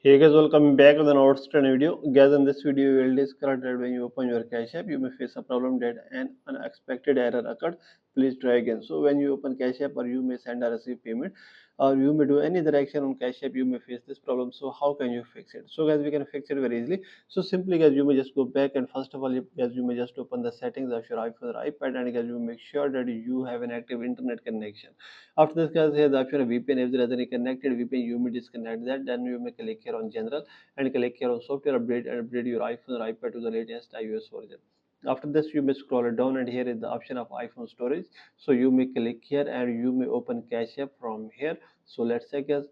Hey guys, welcome back with an outstanding video. Guys, in this video, we will discuss that when you open your Cash App, you may face a problem that an unexpected error occurred. Please try again. So when you open Cash App, or you may send or receive payment, or you may do any other action on Cash App, you may face this problem. So how can you fix it? So guys, we can fix it very easily. So simply, guys, you may just go back, and first of all, guys, you may just open the settings of your iPhone or iPad, and guys, you make sure that you have an active internet connection. After this, guys, here the option of VPN. If there is any connected VPN, you may disconnect that. Then you may click here on General and click here on Software Update and upgrade your iPhone or iPad to the latest iOS version. After this, you may scroll it down, and here is the option of iPhone storage. So you may click here, and you may open Cash App from here. So let's say, guys,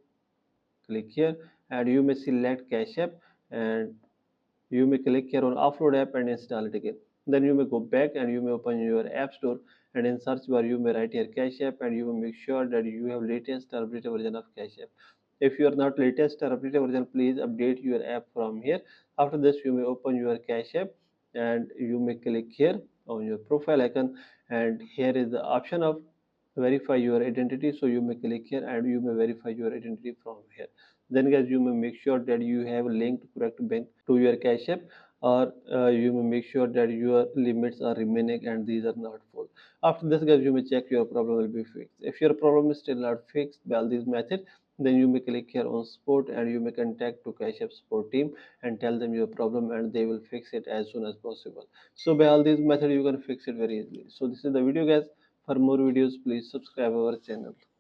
click here, and you may select Cash App, and you may click here on Offload App and install it again. Then you may go back, and you may open your App Store, and in search bar you may write here Cash App, and you may make sure that you have latest or updated version of Cash App. If you are not latest or updated version, please update your app from here. After this, you may open your Cash App, and you may click here on your profile icon, and here is the option of verify your identity. So you may click here, and you may verify your identity from here. Then guys, you may make sure that you have linked correct bank to your Cash App, or you may make sure that your limits are remaining and these are not full. After this, guys, you may check your problem will be fixed. If your problem is still not fixed by all these methods, then you may click here on support, and you may contact to Cash App support team and tell them your problem, and they will fix it as soon as possible. So by all these methods, you can fix it very easily. So this is the video, guys. For more videos, please subscribe our channel.